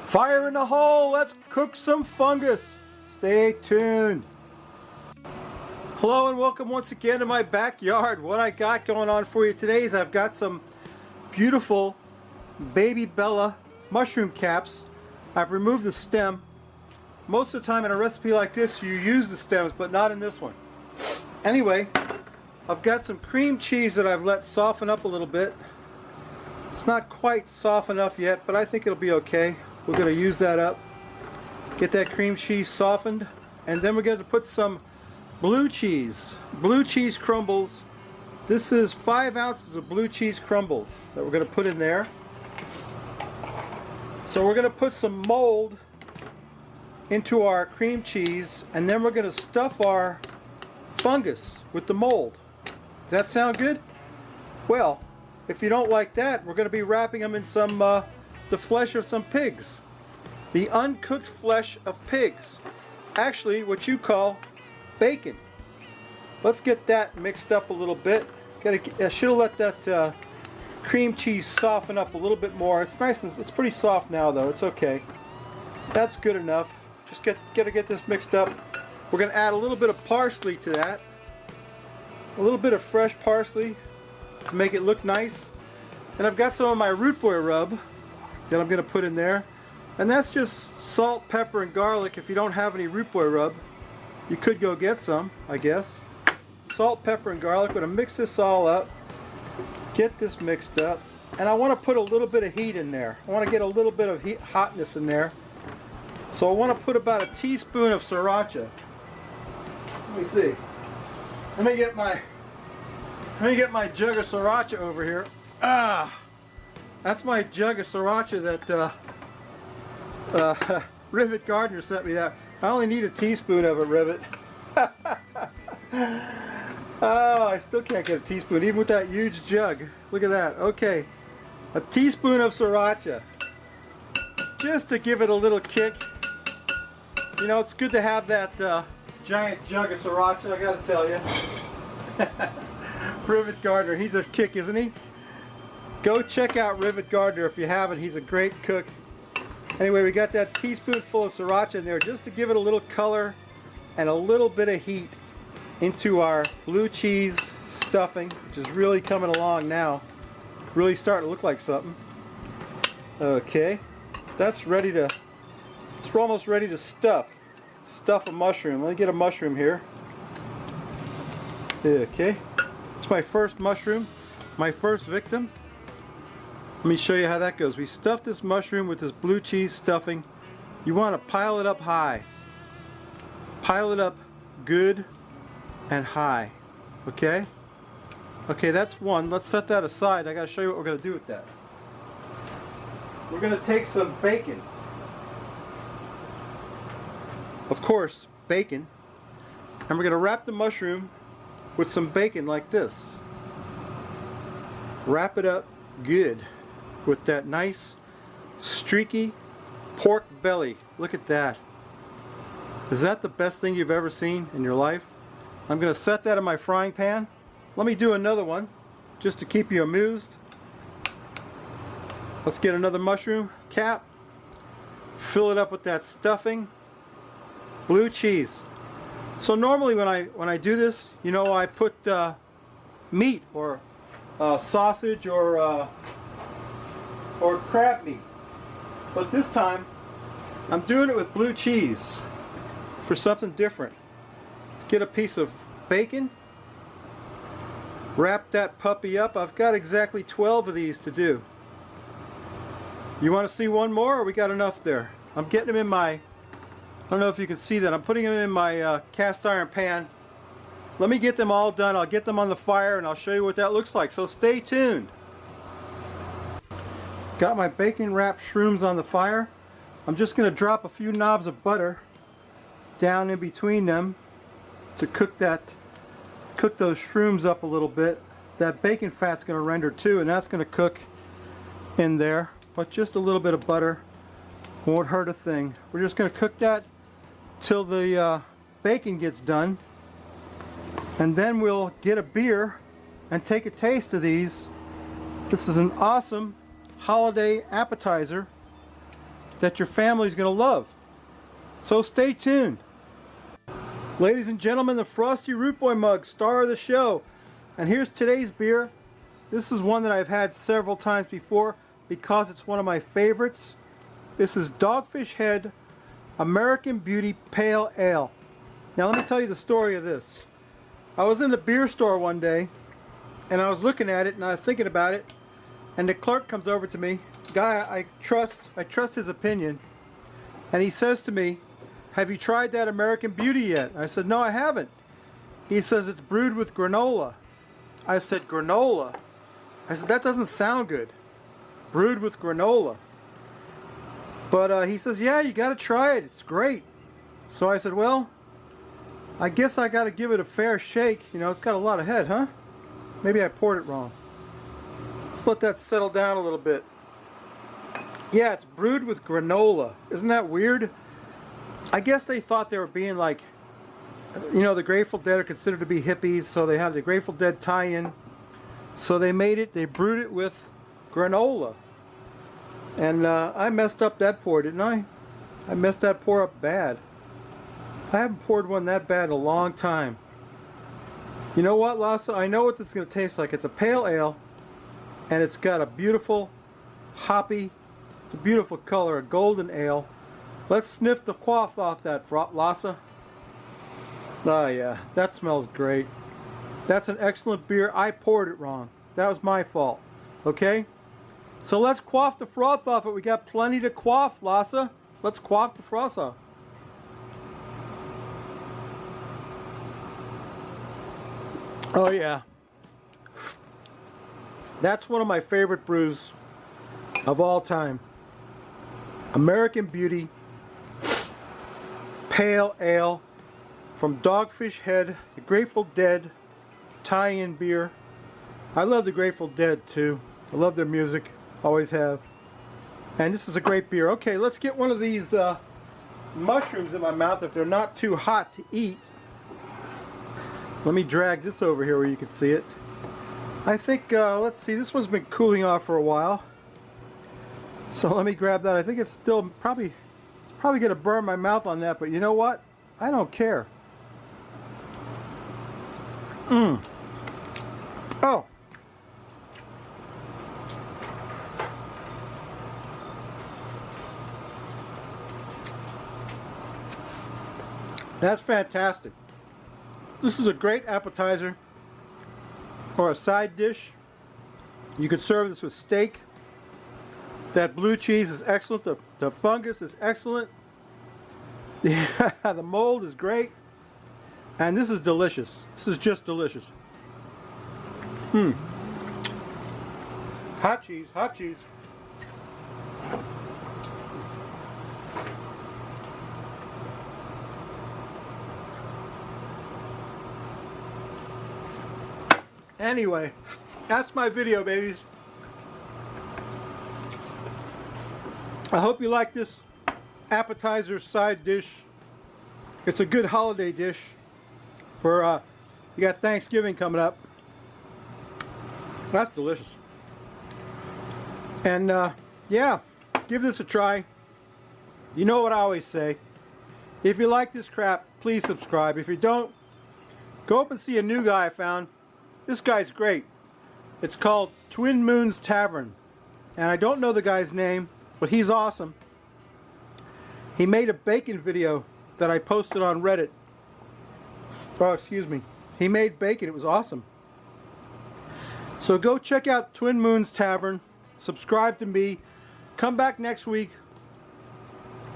Fire in the hole, let's cook some fungus. Stay tuned. Hello and welcome once again to my backyard. What I got going on for you today is I've got some beautiful baby Bella mushroom caps. I've removed the stem. Most of the time in a recipe like this you use the stems, but not in this one. Anyway, I've got some cream cheese that I've let soften up a little bit. It's not quite soft enough yet, but I think it'll be okay. We're going to use that up, get that cream cheese softened, and then we're going to put some blue cheese crumbles. This is 5 ounces of blue cheese crumbles that we're going to put in there. So we're going to put some mold into our cream cheese, and then we're going to stuff our fungus with the mold. Does that sound good? Well, if you don't like that, we're going to be wrapping them in some the flesh of some pigs. The uncooked flesh of pigs. Actually, what you call bacon. Let's get that mixed up a little bit. I should have let that cream cheese soften up a little bit more. It's nice and it's pretty soft now though. It's okay. That's good enough. Just gotta get this mixed up. We're gonna add a little bit of parsley to that. A little bit of fresh parsley to make it look nice. And I've got some of my root boy rub that I'm going to put in there, and that's just salt, pepper, and garlic. If you don't have any root boy rub, you could go get some, I guess. Salt, pepper, and garlic. We're going to mix this all up, get this mixed up, and I want to put a little bit of heat in there. I want to get a little bit of hotness in there. So I want to put about a teaspoon of Sriracha. Let me see. Let me get my jug of Sriracha over here. That's my jug of Sriracha that Rivet Gardner sent me. That I only need a teaspoon of it, Rivet. Oh, I still can't get a teaspoon even with that huge jug. Look at that. Okay, a teaspoon of Sriracha, just to give it a little kick. You know, it's good to have that giant jug of Sriracha, I gotta tell you. Rivet Gardner, he's a kick, isn't he? Go check out Rivet Gardner if you haven't. He's a great cook. Anyway, we got that teaspoonful of Sriracha in there just to give it a little color and a little bit of heat into our blue cheese stuffing, which is really coming along now. Really starting to look like something. Okay, that's ready to, it's almost ready to stuff a mushroom. Let me get a mushroom here. Okay, it's my first mushroom, my first victim. Let me show you how that goes. We stuff this mushroom with this blue cheese stuffing. You want to pile it up high. Pile it up good and high. Okay? Okay, that's one. Let's set that aside. I got to show you what we're going to do with that. We're going to take some bacon. Of course, bacon. And we're going to wrap the mushroom with some bacon like this. Wrap it up good with that nice streaky pork belly. Look at that. Is that the best thing you've ever seen in your life? I'm going to set that in my frying pan. Let me do another one just to keep you amused. Let's get another mushroom cap. Fill it up with that stuffing. Blue cheese. So normally when I do this, you know, I put meat or sausage or crab meat, but this time I'm doing it with blue cheese for something different. Let's get a piece of bacon, wrap that puppy up. I've got exactly 12 of these to do. You want to see one more, or we got enough there? I'm getting them in my, I don't know if you can see that, I'm putting them in my cast iron pan. Let me get them all done. I'll get them on the fire and I'll show you what that looks like, so stay tuned. Got my bacon wrapped shrooms on the fire. I'm just going to drop a few knobs of butter down in between them to cook those shrooms up a little bit. That bacon fat's going to render too, and that's going to cook in there, but just a little bit of butter won't hurt a thing. We're just going to cook that till the bacon gets done, and then we'll get a beer and take a taste of these. This is an awesome holiday appetizer that your family's going to love. So stay tuned. Ladies and gentlemen, the Frosty Root Boy mug, star of the show. And here's today's beer. This is one that I've had several times before because it's one of my favorites. This is Dogfish Head American Beauty Pale Ale. Now let me tell you the story of this. I was in the beer store one day and I was looking at it and I was thinking about it, and the clerk comes over to me, guy I trust his opinion, and he says to me, "Have you tried that American Beauty yet?" I said, "No, I haven't." He says, "It's brewed with granola." I said, "Granola?" I said, "That doesn't sound good. Brewed with granola." But he says, "Yeah, you got to try it. It's great." So I said, "Well, I guess I got to give it a fair shake. You know, it's got a lot of head, huh? Maybe I poured it wrong. Let's let that settle down a little bit." Yeah, it's brewed with granola. Isn't that weird? I guess they thought they were being like, you know, the Grateful Dead are considered to be hippies, so they have the Grateful Dead tie-in. So they brewed it with granola. And I messed up that pour, didn't I? I messed that pour up bad. I haven't poured one that bad in a long time. You know what, Lasso? I know what this is going to taste like. It's a pale ale, and it's got a beautiful, hoppy, it's a beautiful color, a golden ale. Let's sniff the quaff off that, Lasso. Oh yeah, that smells great. That's an excellent beer. I poured it wrong. That was my fault. Okay? So let's quaff the froth off it. We got plenty to quaff, Lasso. Let's quaff the froth off. Oh yeah. That's one of my favorite brews of all time. American Beauty Pale Ale from Dogfish Head, the Grateful Dead tie-in beer. I love the Grateful Dead too. I love their music, always have. And this is a great beer. Okay, let's get one of these mushrooms in my mouth if they're not too hot to eat. Let me drag this over here where you can see it. I think, let's see, this one's been cooling off for a while. So let me grab that. I think it's still probably going to burn my mouth on that, but you know what? I don't care. Oh. That's fantastic. This is a great appetizer or a side dish. You could serve this with steak. That blue cheese is excellent. The fungus is excellent. The mold is great. And this is delicious. This is just delicious. Hot cheese, hot cheese. Anyway, that's my video, babies. I hope you like this appetizer side dish. It's a good holiday dish for you got Thanksgiving coming up. That's delicious. And yeah, give this a try. You know what I always say. If you like this crap, please subscribe. If you don't, go up and see a new guy I found. This guy's great. It's called Twin Moons Tavern. And I don't know the guy's name, but he's awesome. He made a bacon video that I posted on Reddit. Oh, excuse me. He made bacon. It was awesome. So go check out Twin Moons Tavern. Subscribe to me. Come back next week.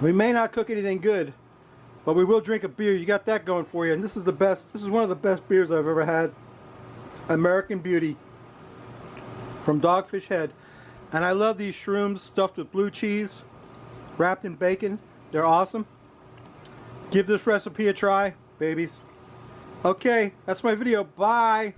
We may not cook anything good, but we will drink a beer. You got that going for you. And this is the best. This is one of the best beers I've ever had. American Beauty from Dogfish Head. And I love these shrooms stuffed with blue cheese, wrapped in bacon. They're awesome. Give this recipe a try, babies. Okay, that's my video. Bye.